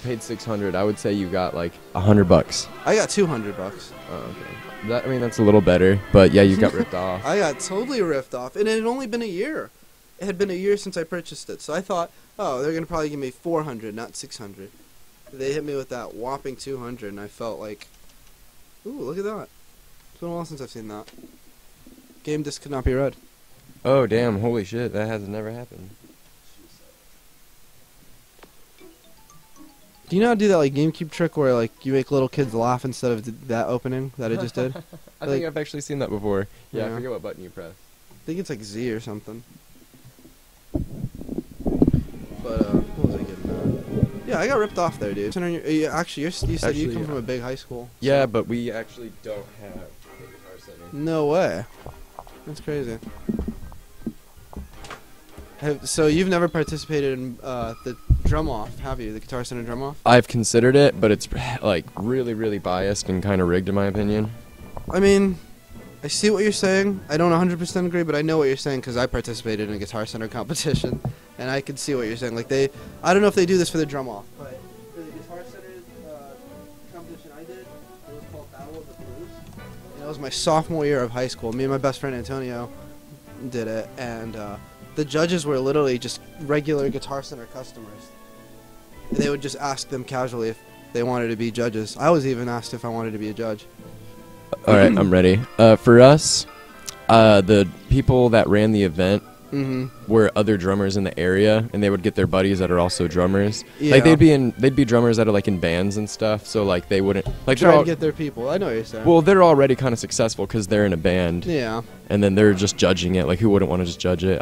you paid 600. I would say you got like $100. I got $200. Oh, okay. I mean, that's a little better, but yeah, you got ripped off. I got totally ripped off, and it had only been a year. It had been a year since I purchased it, so I thought, oh, they're gonna probably give me 400, not 600. They hit me with that whopping 200, and I felt like, ooh, look at that. It's been a while since I've seen that. Game disc could not be read. Oh, damn. Holy shit. That has never happened. Do you know how to do that like GameCube trick where like you make little kids laugh instead of that opening that I just did? I think I've actually seen that before. Yeah, Yeah. I forget what button you press. I think it's like Z or something. But what was I getting at? Yeah, I got ripped off there, dude. Actually, you said you Actually, come from a big high school. Yeah, but we actually don't have a guitar center. No way. That's crazy. So you've never participated in the drum off, have you? The Guitar Center drum off? I've considered it, but it's like really, really biased and kind of rigged in my opinion. I mean, I see what you're saying. I don't 100% agree, but I know what you're saying because I participated in a Guitar Center competition, and I can see what you're saying. Like I don't know if they do this for the drum off, but for the Guitar Center competition I did, it was called Battle of the Blues. And it was my sophomore year of high school. Me and my best friend Antonio did it, and the judges were literally just regular Guitar Center customers. And they would just ask them casually if they wanted to be judges. I was even asked if I wanted to be a judge. All right, I'm ready. For us, the people that ran the event were other drummers in the area, and they would get their buddies that are also drummers. Yeah. Like they'd be drummers that are like in bands and stuff. So like they wouldn't like Try and get their people. I know what you're saying. well, they're already kind of successful because they're in a band. Yeah. And then they're just judging it. Like who wouldn't want to just judge it?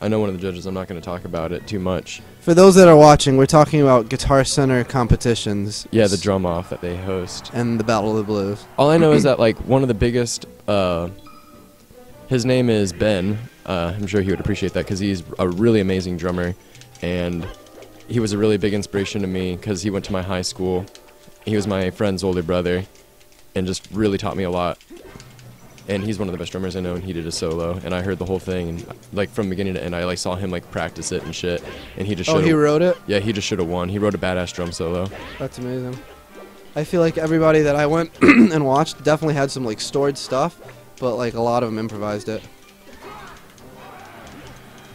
I know one of the judges. I'm not going to talk about it too much. For those that are watching, we're talking about Guitar Center competitions. Yeah, the drum off that they host. And the Battle of the Blues. All I know is that like one of the biggest. His name is Ben. I'm sure he would appreciate that because he's a really amazing drummer, and he was a really big inspiration to me because he went to my high school. He was my friend's older brother, and just really taught me a lot. And he's one of the best drummers I know, and he did a solo, and I heard the whole thing, and like from beginning to end, I like saw him like practice it and shit, and he just. Oh, he wrote it? Yeah, he just should have won. He wrote a badass drum solo. That's amazing. I feel like everybody that I went and watched definitely had some like stored stuff, but like a lot of them improvised it.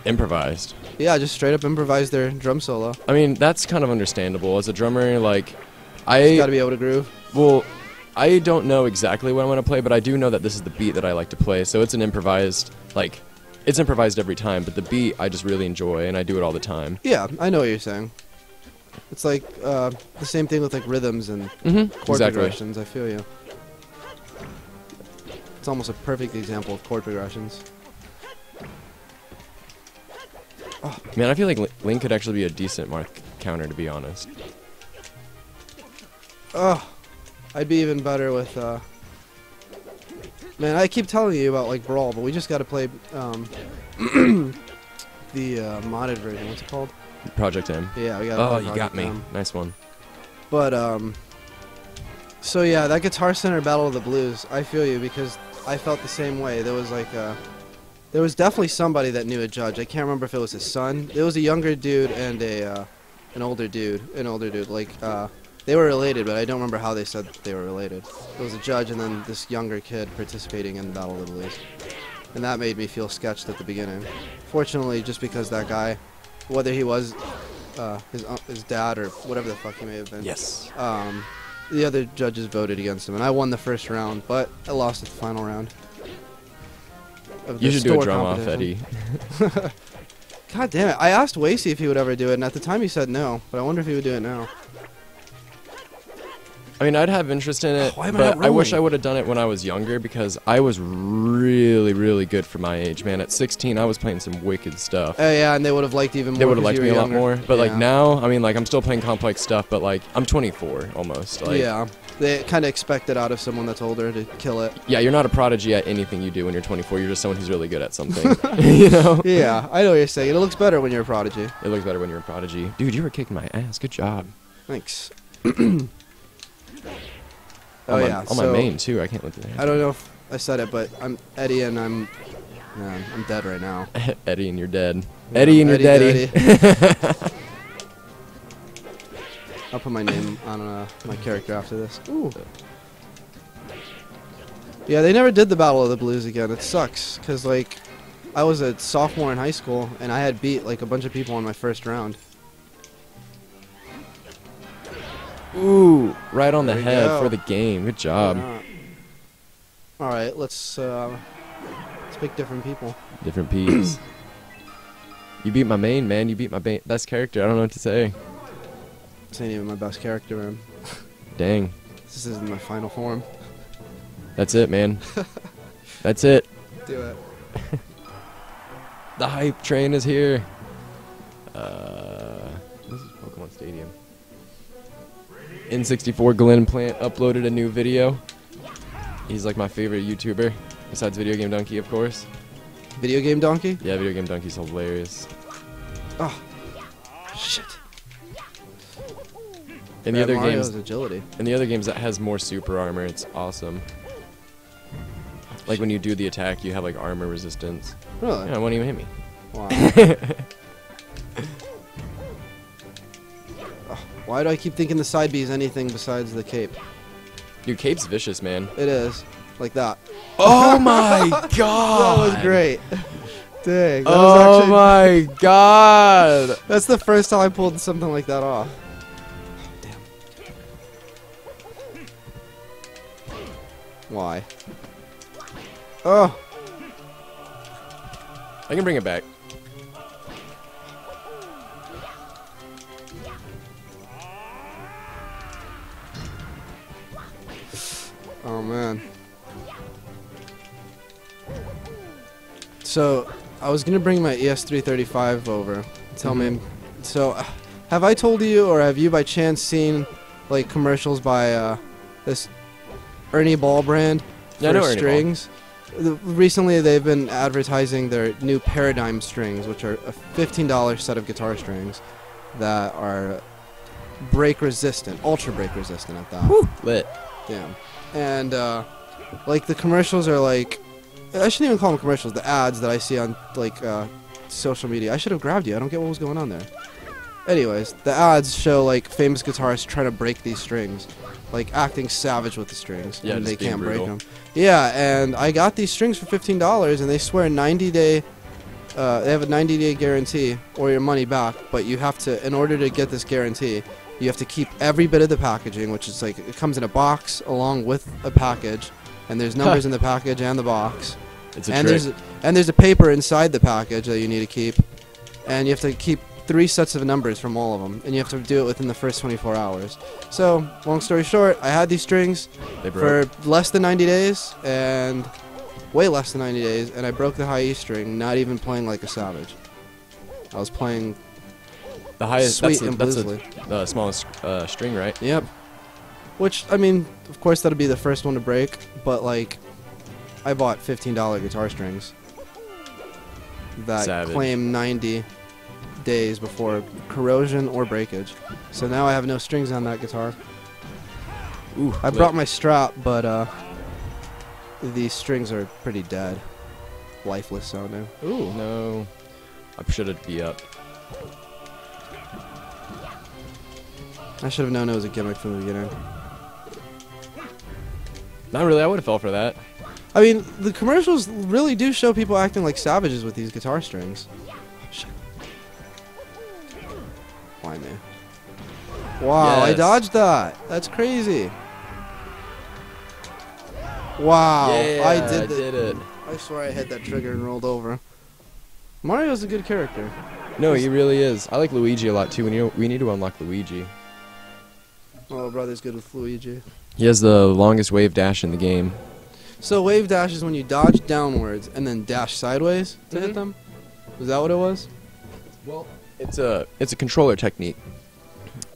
Improvised. Yeah, just straight up improvised their drum solo. I mean, that's kind of understandable. As a drummer, like, Just gotta be able to groove. Well, I don't know exactly what I'm going to play, but I do know that this is the beat that I like to play. So it's an improvised, like, it's improvised every time, but the beat I just really enjoy, and I do it all the time. Yeah, I know what you're saying. It's like the same thing with like rhythms and chord progressions. I feel you. It's almost a perfect example of chord progressions. Oh. Man, I feel like Link could actually be a decent mark counter, to be honest. Oh, I'd be even better with. Man, I keep telling you about like Brawl, but we just got to play the modded version. What's it called? Project M. Yeah, we got. Oh, you got me. Nice one. But so yeah, that Guitar Center Battle of the Blues, I feel you because I felt the same way. There was like there was definitely somebody that knew a judge. I can't remember if it was his son. It was a younger dude and an older dude. Like they were related, but I don't remember how they said they were related. There was a judge and then this younger kid participating in the Battle of the Blues, and that made me feel sketched at the beginning. Fortunately, just because that guy, whether he was his dad or whatever the fuck he may have been. Yes. The other judges voted against him, and I won the first round, but I lost at the final round. You should do a drum off, Eddie. God damn it. I asked Wasey if he would ever do it, and at the time he said no, but I wonder if he would do it now. I mean, I'd have interest in it, but I wish I would have done it when I was younger because I was really, really good for my age, man. At 16, I was playing some wicked stuff. Yeah, and they would have liked even more. They would have liked me a lot more. But, yeah. like, now, I mean, like, I'm still playing complex stuff, but, like, I'm 24 almost. Like, yeah, they kind of expect it out of someone that's older to kill it. Yeah, you're not a prodigy at anything you do when you're 24. You're just someone who's really good at something, you know? Yeah, I know what you're saying. It looks better when you're a prodigy. It looks better when you're a prodigy. Dude, you were kicking my ass. Good job. Thanks. On my main too. I can't look at that. I don't know if I said it, but I'm Eddie, and I'm dead right now. Eddie, and you're dead. Eddie, and you're daddy. I'll put my name on my character after this. Ooh. Yeah, they never did the Battle of the Blues again. It sucks, because, like, I was a sophomore in high school, and I had beat, like, a bunch of people in my first round. Ooh, right on the There you head go. for the game. Good job. Alright, let's pick different people. Different peas. You beat my main, man. You beat my best character. I don't know what to say. This ain't even my best character, man. Dang. This isn't my final form. That's it, man. That's it. Do it. The hype train is here. This is Pokemon Stadium. N64 Glenn Plant uploaded a new video. He's like my favorite YouTuber, besides Video Game Donkey, of course. Video Game Donkey? Yeah, Video Game Donkey's hilarious. Oh. Shit. In the other Mario's games, agility. in the other games, that has more super armor. It's awesome. Like when you do the attack, you have like armor resistance. Really? Yeah, it won't even hit me. Wow. Oh, why do I keep thinking the side B is anything besides the cape? Dude, Cape's vicious, man. It is. Like that. Oh my god! That was great. Dang. That was Oh actually, my god! That's the first time I pulled something like that off. Damn. Why? Oh. I can bring it back. Oh man. So, I was gonna bring my ES335 over. Tell me. So, have I told you, or have you by chance seen, like, commercials by this Ernie Ball brand for Yeah, I know Ernie Ball. strings? Recently, they've been advertising their new Paradigm strings, which are a $15 set of guitar strings that are break resistant, ultra break resistant at that. Woo! Lit. Yeah. And, like, the commercials are like, I shouldn't even call them commercials, the ads that I see on, like, social media. I should have grabbed you. I don't get what was going on there. Anyways, the ads show, like, famous guitarists trying to break these strings. Like, acting savage with the strings. Yeah, and just they being can't break brutal. them. Yeah, and I got these strings for $15, and they swear 90-day, they have a 90-day guarantee, or your money back, but you have to, in order to get this guarantee, you have to keep every bit of the packaging, which is like, it comes in a box along with a package, and there's numbers in the package and the box. It's a And trick. there's a paper inside the package that you need to keep, and you have to keep 3 sets of numbers from all of them, and you have to do it within the first 24 hours. So, long story short, I had these strings They broke. for less than 90 days, and way less than 90 days, and I broke the high E string, not even playing like a savage. I was playing, The highest. Sweet That's the, and that's Blizzly. the smallest string, right? yep. Which, I mean, of course that'll be the first one to break, but like, I bought $15 guitar strings that Savage. claim 90 days before corrosion or breakage. So now I have no strings on that guitar. Ooh. I brought my strap, but these strings are pretty dead. Lifeless sounding. Ooh. No. I should have be up. I should have known it was a gimmick from the beginning. Not really. I would have fell for that. I mean, the commercials really do show people acting like savages with these guitar strings. Oh, shit. Why me? Wow, I Yes. dodged that. That's crazy. Wow, Yeah, I did it. I swear I hit that trigger and rolled over. Mario's a good character. No, he really is. I like Luigi a lot too. We need to unlock Luigi. My little brother's good with Luigi. He has the longest wave dash in the game. So wave dash is when you dodge downwards and then dash sideways to hit Mhm. them? Is that what it was? Well, it's a controller technique.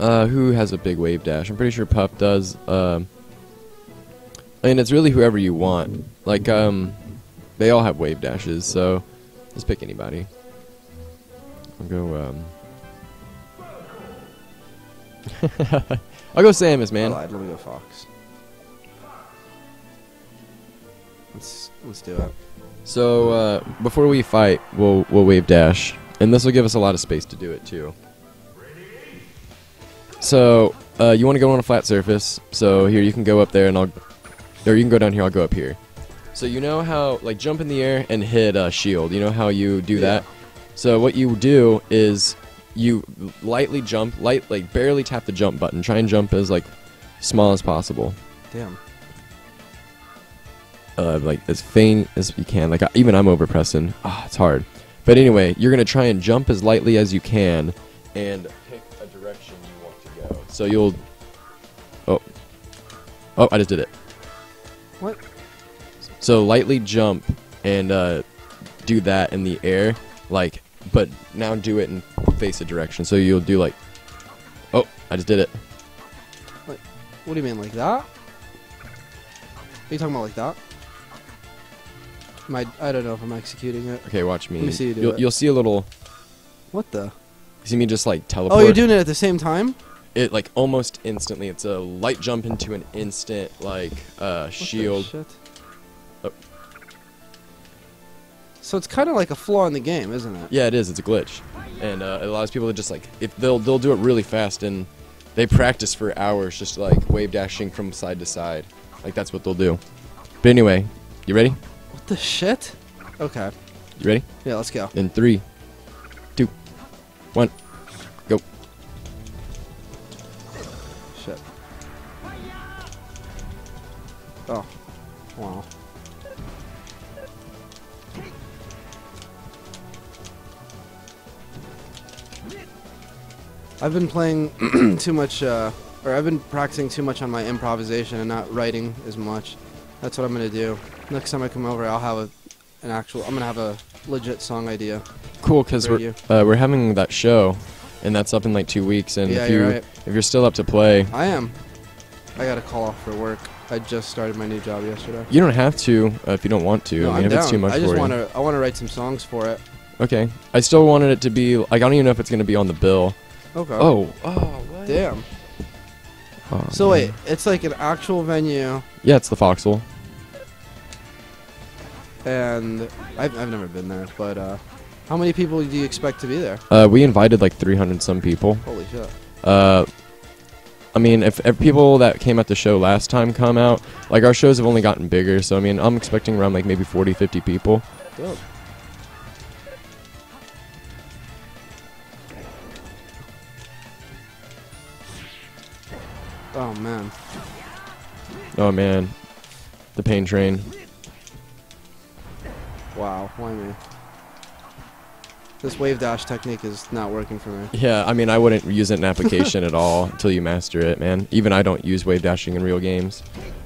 Who has a big wave dash? I'm pretty sure Pup does. I mean, it's really whoever you want. Like, they all have wave dashes, so just pick anybody. I'll go. I'll go Samus, man. I lied. Let me go Fox. Let's do it. So before we fight, we'll wave dash, and this will give us a lot of space to do it too. So You want to go on a flat surface. So here you can go up there, and or you can go down here. I'll go up here. So you know how like jump in the air and hit shield. You know how you do that. So what you do is you lightly jump, like barely tap the jump button. Try and jump as like small as possible. Damn. Like as faint as you can. Like even I'm overpressing. Ah, it's hard. But anyway, you're gonna try and jump as lightly as you can, and pick a direction you want to go. So you'll. Oh, I just did it. What? So lightly jump and do that in the air, like. But now do it and face a direction. So you'll do like. Oh, I just did it. What do you mean, like that? Are you talking about like that? I don't know if I'm executing it. Okay, watch me. Let me see you do it. You'll see a little. What the? You see me just like teleport? Oh, you're doing it at the same time? It like almost instantly. It's a light jump into an instant like shield. What the shit? Oh. So it's kind of like a flaw in the game, isn't it? Yeah, it is. It's a glitch, and it allows people to just like if they'll do it really fast, and they practice for hours just like wave dashing from side to side. Like that's what they'll do. But anyway, you ready? What the shit? Okay. You ready? Yeah, let's go. In 3, 2, 1, go. Shit. Oh. Wow. I've been playing too much, or I've been practicing too much on my improvisation and not writing as much. That's what I'm gonna do. Next time I come over, I'll have I'm gonna have a legit song idea. Cool, because we're having that show, and that's up in like 2 weeks. And Yeah, if you're right. if you're still up to play, I am. I got a call off for work. I just started my new job yesterday. you don't have to if you don't want to. No, I mean, I'm if it's down. too much I just for want you. to. I want to write some songs for it. Okay. I still wanted it to be like I don't even know if it's gonna be on the bill. Okay. Oh. What? Damn. Oh, So man. wait, it's like an actual venue, Yeah, it's the Foxhole. and I've never been there, but how many people do you expect to be there? We invited like 300 some people. Holy shit. I mean, if people that came at the show last time come out, like our shows have only gotten bigger, so I mean, I'm expecting around like maybe 40, 50 people. Dope. Oh man. Oh man, the pain train. Wow. Why me? This wave dash technique is not working for me. Yeah, I mean, I wouldn't use it in application at all until you master it, man. Even I don't use wave dashing in real games.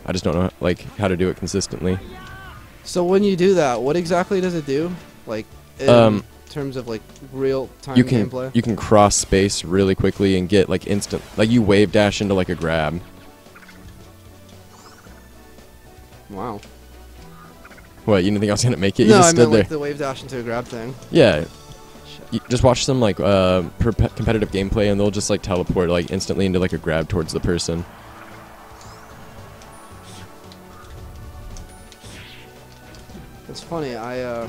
I just don't know like how to do it consistently. So when you do that, what exactly does it do? Like in terms of like real time gameplay? You can cross space really quickly and get like instant, like you wave dash into like a grab. Wow. What, you didn't think I was gonna make it? You No, just I stood meant there. like the wave dash into a grab thing. Yeah. Shit. You just watch some like competitive gameplay, and they'll just like teleport like instantly into like a grab towards the person. It's funny. I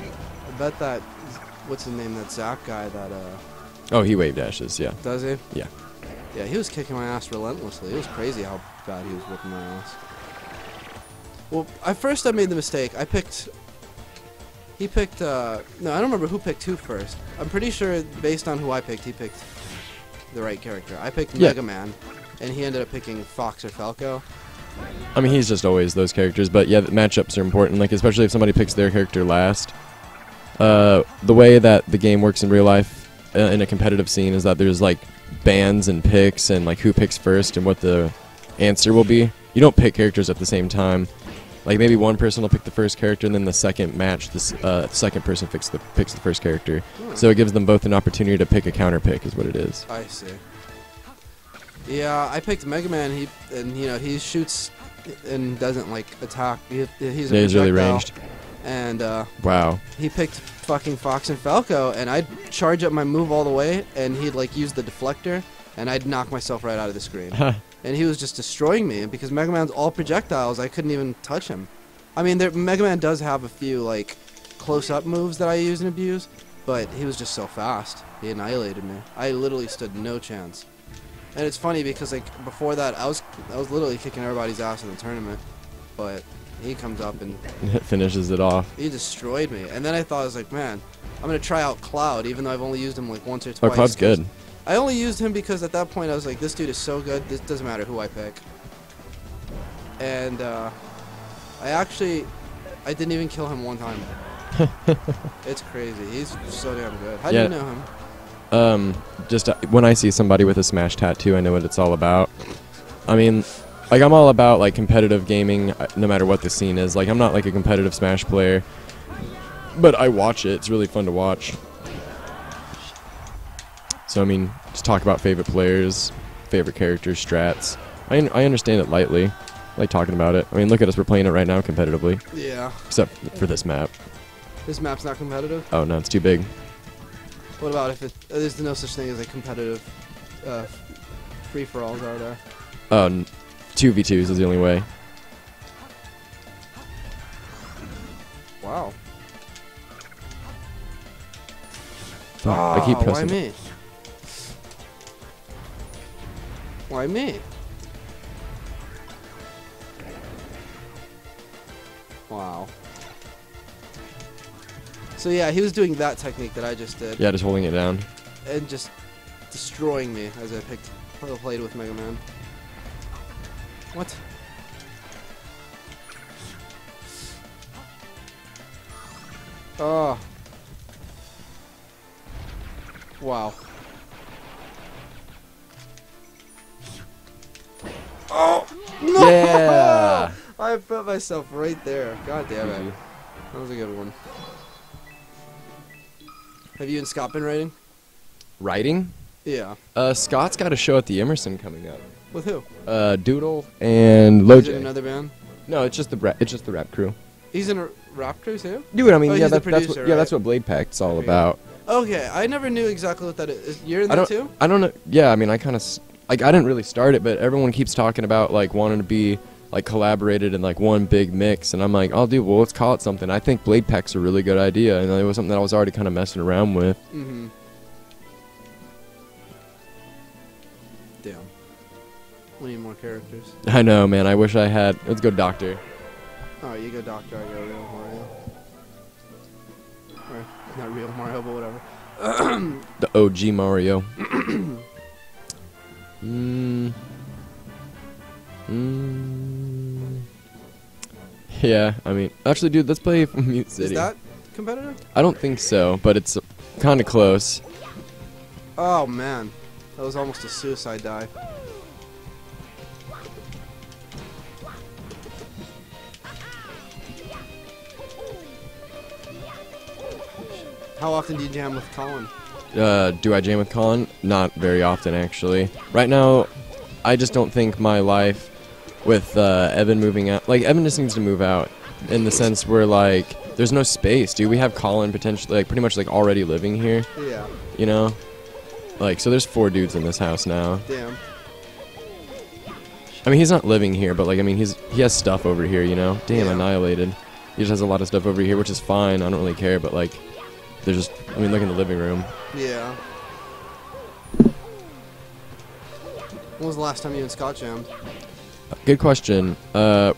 bet that what's his name? That Zach guy that Oh, he wave dashes. Yeah. does he? Yeah. Yeah, he was kicking my ass relentlessly. It was crazy how bad he was whipping my ass. Well, at first I made the mistake. He picked, no, I don't remember who picked who first. I'm pretty sure based on who I picked, he picked the right character. I picked Yeah. Mega Man, and he ended up picking Fox or Falco. I mean, he's just always those characters, but yeah, the matchups are important. Like especially if somebody picks their character last. The way that the game works in real life in a competitive scene is that there's like bans and picks and like who picks first and what the answer will be. You don't pick characters at the same time. Like maybe one person will pick the first character, and then the second match, the second person picks the first character. So it gives them both an opportunity to pick a counter pick, is what it is. I see. Yeah, I picked Mega Man. He shoots and doesn't like attack. He's a Yeah, he's really projectile. ranged. And Wow. he picked fucking Fox and Falco, and I'd charge up my move all the way, and he'd like use the deflector, and I'd knock myself right out of the screen. And he was just destroying me, and because Mega Man's all projectiles, I couldn't even touch him. I mean, Mega Man does have a few like close-up moves that I use and abuse, but he was just so fast. He annihilated me. I literally stood no chance. And it's funny because like before that, I was literally kicking everybody's ass in the tournament, but he comes up and Finishes it off. he destroyed me. And then I thought, I was like, man, I'm gonna try out Cloud, even though I've only used him like once or Oh, twice. Cloud's good. I only used him because at that point I was like, this dude is so good. This doesn't matter who I pick. And I didn't even kill him one time. It's crazy. He's so damn good. How do you know him? Just when I see somebody with a Smash tattoo, I know what it's all about. I mean, like I'm all about like competitive gaming, no matter what the scene is. Like I'm not like a competitive Smash player, but I watch it. It's really fun to watch. So I mean, just talk about favorite players, favorite characters, strats. I understand it lightly. I like talking about it. I mean, look at us. We're playing it right now competitively. Yeah. Except for this map. This map's not competitive? Oh no, it's too big. What about if there's no such thing as a competitive free-for-alls, are there? 2v2s is the only way. Wow. I keep Why pressing. me? Why me? Wow. So yeah, he was doing that technique that I just did, Yeah, just holding it down. and just destroying me as I played with Mega Man. What? Oh. Wow. Oh! No! Yeah. I put myself right there. God damn it. GG. That was a good one. Have you and Scott been writing? Writing? Yeah. Scott's got a show at the Emerson coming up. With who? Doodle and Is Loj. it another band? No, it's just the rap crew. He's in a rap crew too? Dude, I mean, Oh, yeah, he's the that's what, producer, yeah, right? that's what Blade Pact's all Okay. about. Okay, I never knew exactly what that is. You're in I that don't, too? I don't know. Yeah, I mean, I kind of like I didn't really start it, but everyone keeps talking about like wanting to be like collaborated in like one big mix, and I'm like, oh, dude, well, let's call it something. I think Blade Pact's a really good idea, and it was something that I was already kind of messing around with. Mm-hmm. Damn. We need more characters. I know, man. I wish I had. Let's go, Doctor. Alright, you go Doctor, I go Real Mario. Or, not Real Mario, but whatever. The OG Mario. Yeah, I mean, actually, dude, let's play Mute City. Is that competitive? I don't think so, but it's kind of close. Oh, man. That was almost a suicide dive. How often do you jam with Colin? Do I jam with Colin? Not very often, actually. Right now, I just don't think my life with Evan moving out. Like, Evan just needs to move out in the sense where, like, there's no space, dude. We have Colin potentially, like, pretty much, like, already living here, Yeah. you know? Like, so there's 4 dudes in this house now. Damn. I mean, he's not living here, but, like, I mean, he has stuff over here, you know? Damn, Yeah. Annihilated. He just has a lot of stuff over here, which is fine. I don't really care, but, like, there's just, I mean, look in the living room. Yeah. When was the last time you and Scott jammed? Good question. I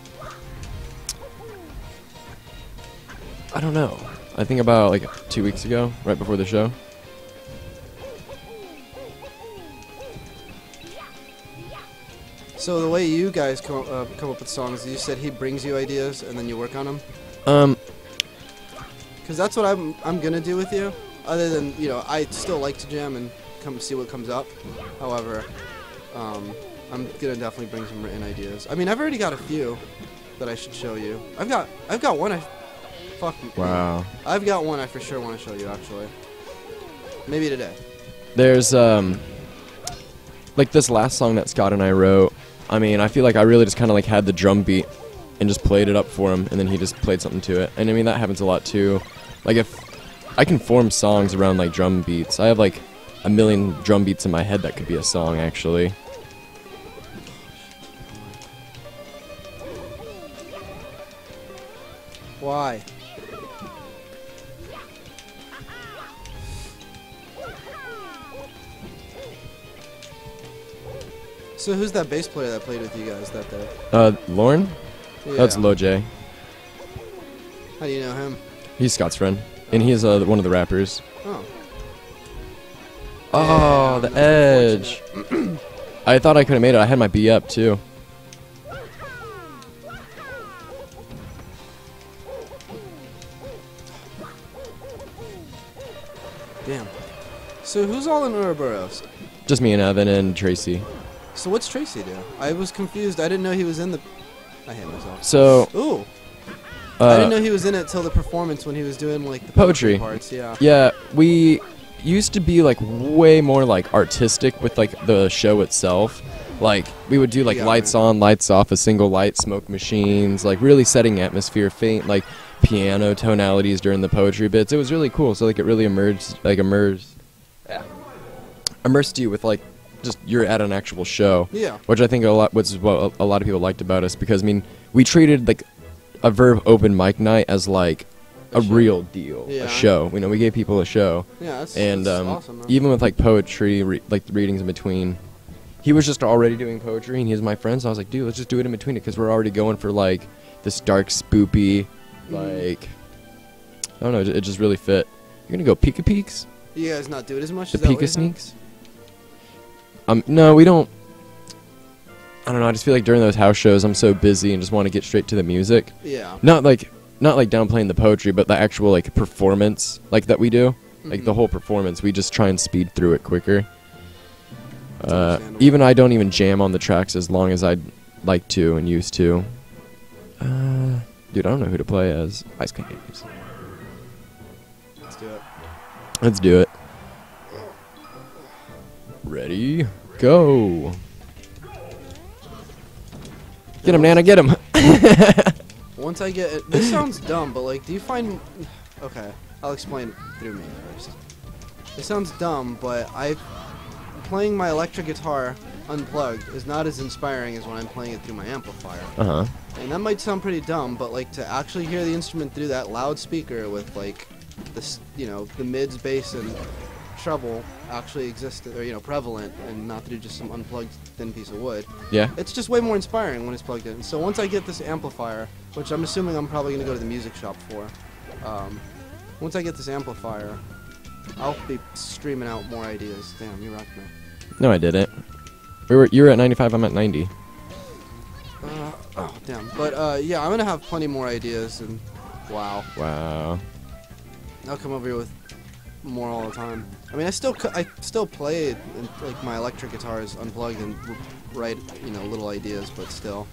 don't know. I think about like 2 weeks ago, right before the show. So the way you guys come up with songs, you said he brings you ideas and then you work on them? Because that's what I'm gonna do with you. Other than, you know, I still like to jam and come see what comes up. However, I'm gonna definitely bring some written ideas. I mean, I've already got a few that I should show you. I've got one. Wow. I've got one I for sure want to show you actually. Maybe today. There's like this last song that Scott and I wrote. I mean, I feel like I really just kind of like had the drum beat and just played it up for him, and then he just played something to it. And I mean, that happens a lot too. Like if I can form songs around like drum beats, I have like a million drum beats in my head that could be a song actually. Why? So who's that bass player that played with you guys that day? Lauren? Yeah. That's Lo J. How do you know him? He's Scott's friend. And he's one of the rappers. Oh. Oh, Damn, the that's edge. I thought I could have made it. I had my B up, too. Damn. So who's all in Ouroboros? Just me and Evan and Tracy. So what's Tracy do? I was confused. I didn't know he was in the... I hate myself. So, Ooh. I didn't know he was in it till the performance when he was doing like the Poetry. parts. Yeah. yeah, we used to be like way more like artistic with like the show itself. Like we would do like Yeah, lights man. on, lights off, a single light, smoke machines, like really setting atmosphere, faint like piano tonalities during the poetry bits. It was really cool. So like it really immersed you with like just you're at an actual show. Yeah. Which I think which is what a lot of people liked about us because I mean we treated like a Verve open mic night as like a show. real deal, Yeah. a show. You know, we gave people a show. Yeah. That's, And that's awesome. Man. even with like poetry, like the readings in between, he was just already doing poetry, and he was my friend. So I was like, dude, let's just do it in between it because we're already going for like this dark, spoopy, like I don't know, it just really fit. You're gonna go Pika Peaks, You guys not do it as much. the Is that what Pika you're saying? Sneaks. No, we don't. I don't know. I just feel like during those house shows, I'm so busy and just want to get straight to the music. Yeah. Not like downplaying the poetry, but the actual like performance like that we do. Like the Mhm. whole performance, we just try and speed through it quicker. understandable. Even I don't even jam on the tracks as long as I'd like to and used to. Dude, I don't know who to play as. Ice Candies. Let's do it. Let's do it. Ready, go. Get him, Nana, get him. Once I get it, this sounds dumb, but like, do you find? Okay, I'll explain it through me first. It sounds dumb, but playing my electric guitar unplugged is not as inspiring as when I'm playing it through my amplifier. Uh-huh. And that might sound pretty dumb, but like to actually hear the instrument through that loudspeaker with like this, you know, the mids, bass, and treble actually existed, or you know, prevalent, and not through just some unplugged thin piece of wood. Yeah. It's just way more inspiring when it's plugged in. So once I get this amplifier, which I'm assuming I'm probably gonna go to the music shop for, once I get this amplifier, I'll be streaming out more ideas. Damn, you rocked me. No, I didn't. You were at 95. I'm at 90. Oh damn. But yeah, I'm gonna have plenty more ideas, and wow, Wow. I'll come over here with more all the time. I mean, I still play like my electric guitars unplugged and write, you know, little ideas, but still.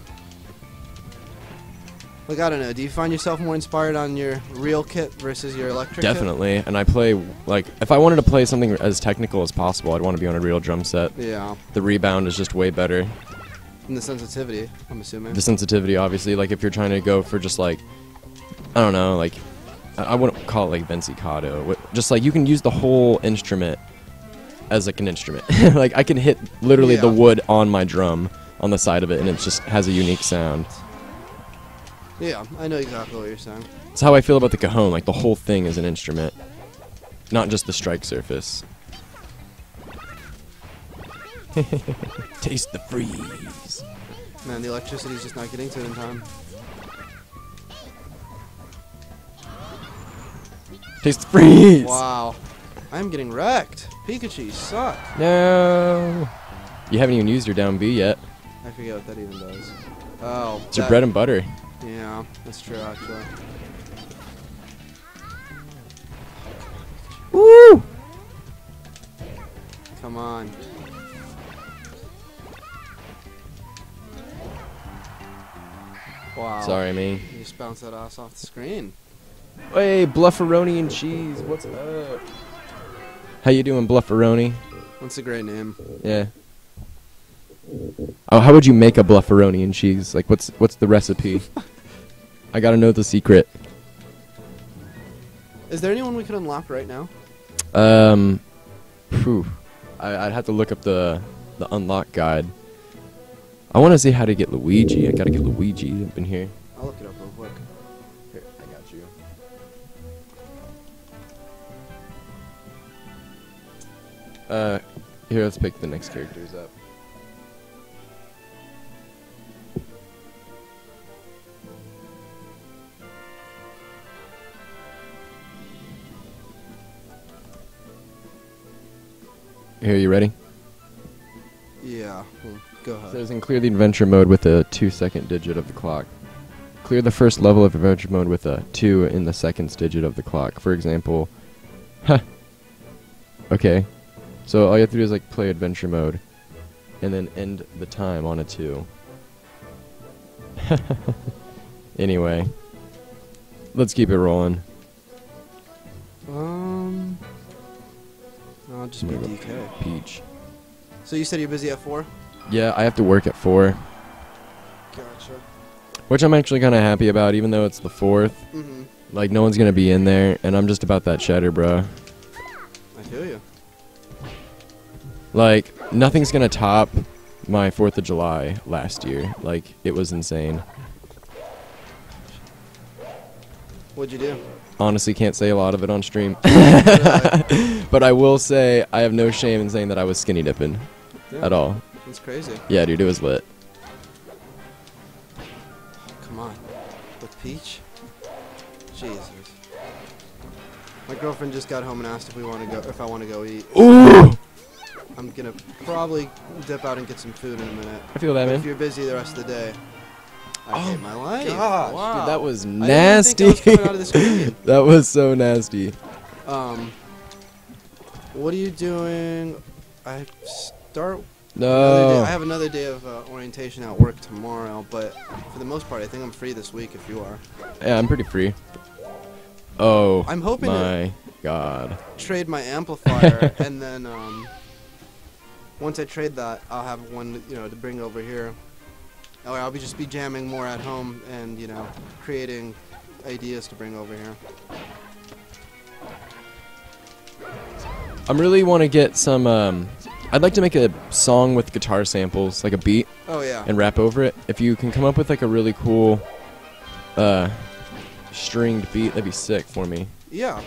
Like, I don't know, do you find yourself more inspired on your real kit versus your electric Definitely. And I play like if I wanted to play something as technical as possible, I'd want to be on a real drum set. kit? Yeah. The rebound is just way better. And the sensitivity, I'm assuming. The sensitivity, obviously, like if you're trying to go for just like, I don't know, like I wouldn't call it like Bensicado. Just like you can use the whole instrument as like an instrument. Like I can hit literally the Yeah. wood on my drum on the side of it, and it just has a unique sound. Yeah, I know exactly what you're saying. It's how I feel about the cajon. Like the whole thing is an instrument, not just the strike surface. Taste the freeze. Man, the electricity's just not getting to it in time. Taste the freeze. Wow. I'm getting wrecked. Pikachu, you suck. No. You haven't even used your down B yet. I forget what that even does. Oh. It's your bread and butter. Yeah, that's true, actually. Woo! Come on. Wow. Sorry, me. You just bounced that ass off the screen. Hey, Blufferoni and cheese. What's up? How you doing, Blufferoni? That's a great name. Yeah. Oh, how would you make a Blufferoni and cheese? Like, what's the recipe? I gotta know the secret. Is there anyone we could unlock right now? Phew. I'd have to look up the unlock guide. I want to see how to get Luigi. I gotta get Luigi up in here. I'll look it up real quick. Here, I got you. Here, let's pick the next characters up. Here, you ready? Yeah. Well, go It ahead. says in clear the adventure mode with a 2-second digit of the clock. Clear the first level of adventure mode with a 2 in the seconds digit of the clock. For example, okay. So all you have to do is like play adventure mode, and then end the time on a 2. Anyway, let's keep it rolling. I'll just be DK. Peach. So you said you're busy at 4? Yeah, I have to work at 4, Gotcha. which I'm actually kind of happy about, even though it's the 4th. Mm-hmm. Like, no one's gonna be in there, and I'm just about that cheddar, bro. I feel you. Like, nothing's gonna top my 4th of July last year. Like, it was insane. What'd you do? Honestly, can't say a lot of it on stream. Really? But I will say, I have no shame in saying that I was skinny dipping Yeah, at all. That's crazy. Yeah, dude, it was lit. Come on. With Peach? Jesus. My girlfriend just got home and asked if I want to go eat. Ooh! I'm gonna probably dip out and get some food in a minute. I feel that, But man. if you're busy the rest of the day, I hate my life. Gosh, Wow. dude, that was I didn't even nasty. think I was coming out of the screen. That was so nasty. What are you doing? I start. I No. have another day of orientation at work tomorrow, but for the most part, I think I'm free this week. If you are, Yeah, I'm pretty free. Oh, I'm hoping to my God. trade my amplifier, and then once I trade that, I'll have one, to bring over here. Or I'll just be jamming more at home and creating ideas to bring over here. I really want to get some, I'd like to make a song with guitar samples, like a beat, Oh yeah. and rap over it. If you can come up with like a really cool, stringed beat, that'd be sick for me. Yeah.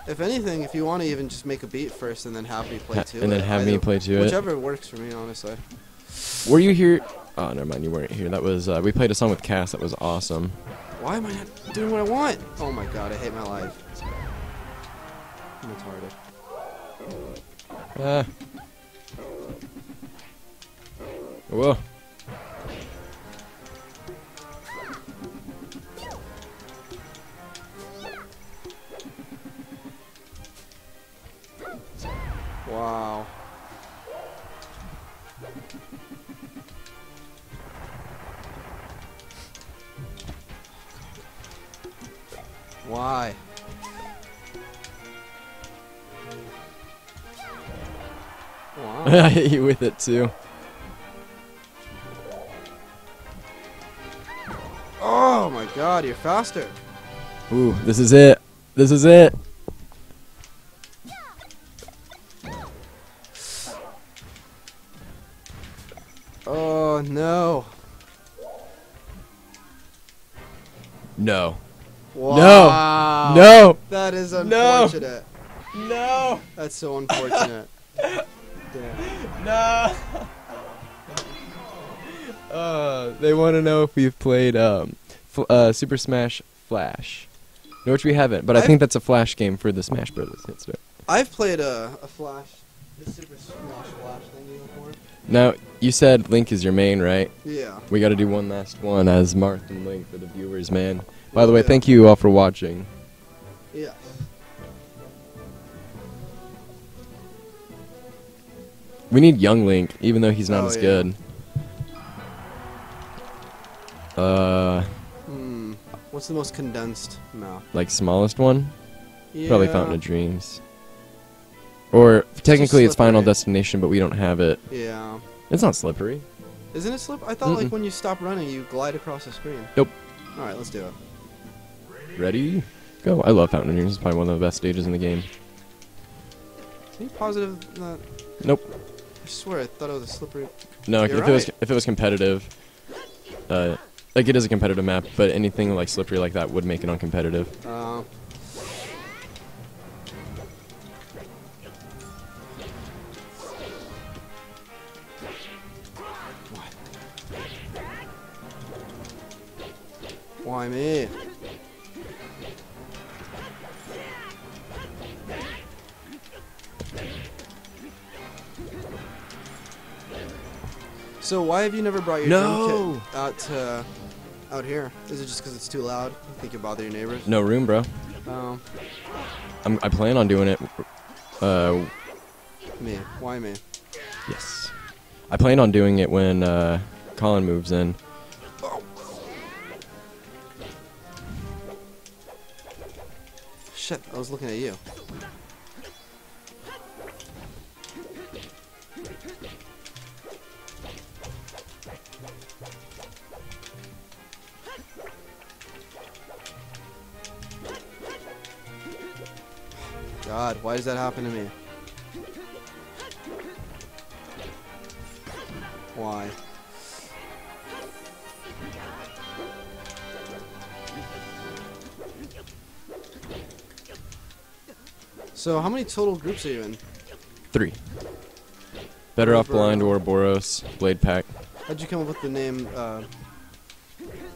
If anything, if you want to even just make a beat first and then have me play to it. And then have me play to it. Whichever works for me, honestly. Were you here? Oh, never mind, you weren't here. That was, we played a song with Cass that was awesome. Why am I not doing what I want? Oh my god, I hate my life. I'm retarded. Ah. Whoa. Wow. Why? Wow. I hit you with it too. Oh my god, you're faster. Ooh, this is it. This is it. Oh no. No. Wow. No. That is No. unfortunate. No. That's so unfortunate. Damn. No. They want to know if we've played Super Smash Flash. No, which we haven't, but I think that's a Flash game for the Smash Brothers. Hits it. I've played a Flash, the Super Smash Flash thing before. Now, you said Link is your main, right? Yeah. We got to do one last one as Marth and Link for the viewers, man. By the way, Yeah. thank you all for watching. Yes. We need young Link, even though he's not Oh, as yeah. good. What's the most condensed map? Like smallest one? Yeah. Probably Fountain of Dreams. Or technically it's Final slippery. Destination, but we don't have it. Yeah. It's not slippery. Isn't it slip? I thought like Mm-mm. when you stop running, you glide across the screen. Nope. All right, let's do it. Ready? Go. I love Fountain of Dreams. It's probably one of the best stages in the game. Are you positive that? Nope. I swear, I thought it was a slippery. No, You're if it was competitive, like it is a competitive map, but anything like slippery like that would make it uncompetitive. Why me? So why have you never brought your No! drum kit out here? Is it just because it's too loud? You think you bother your neighbors? No room, bro. Oh, I plan on doing it. me. Why me? Yes. I plan on doing it when Colin moves in. Shit, I was looking at you. God, why does that happen to me? Why? So, how many total groups are you in? 3. Better Off Blind, Ouroboros. Ouroboros, Blade Pack. How'd you come up with the name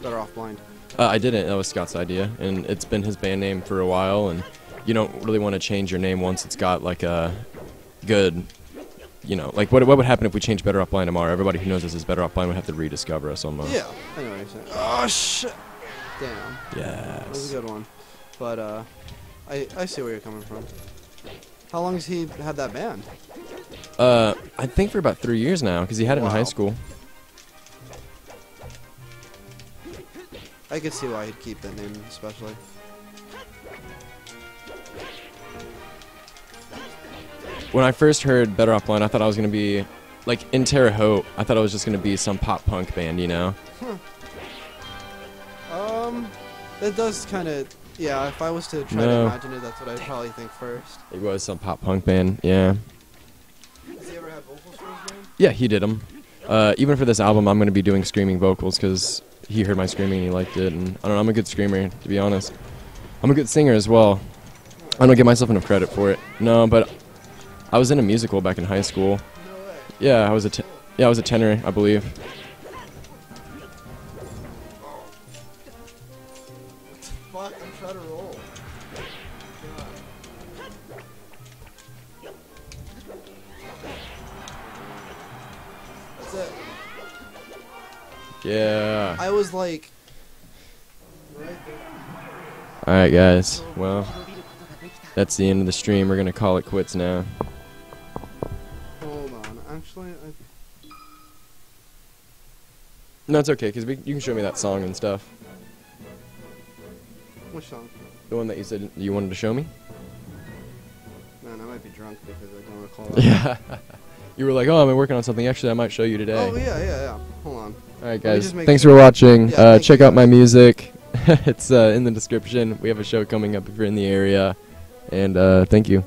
Better Off Blind? I didn't. That was Scott's idea, and it's been his band name for a while. And you don't really want to change your name once it's got like a good, you know, like what would happen if we changed Better Off Blind tomorrow? Everybody who knows us as Better Off Blind would have to rediscover us almost. Yeah, I know what you're saying. Oh shit! Damn, that was Yes. a good one. But I see where you're coming from. How long has he had that band? I think for about 3 years now, because he had it in high Wow. school. I could see why he'd keep that name, especially. When I first heard Better Off Blind, I thought I was gonna be like in Terre Haute. I thought I was just gonna be some pop punk band, you know. That does kind of, yeah. If I was to try to No. imagine it, that's what I'd probably think first. It was some pop punk band, yeah. Has he ever had vocals for his band? Yeah, he did them. Even for this album, I'm gonna be doing screaming vocals because he heard my screaming and he liked it. And I don't know, I'm a good screamer, to be honest. I'm a good singer as well. I don't give myself enough credit for it. No, but I was in a musical back in high school. No way. Yeah, I was a tenor, I believe. Fuck, I'm trying to roll. That's it. Yeah. I was like, right there. All right, guys. Well, that's the end of the stream. We're gonna call it quits now. Hold on. Actually, No, it's okay, because you can show me that song and stuff. which song? The one that you said you wanted to show me? Man, I might be drunk because I don't recall that. Yeah. You were like, oh, I'm working on something. Actually, I might show you today. Oh, yeah. Hold on. All right, me guys. just make Thanks sure. for watching. Yeah, thank Check you, out my guys. music. It's in the description. We have a show coming up if you're in the area. And thank you.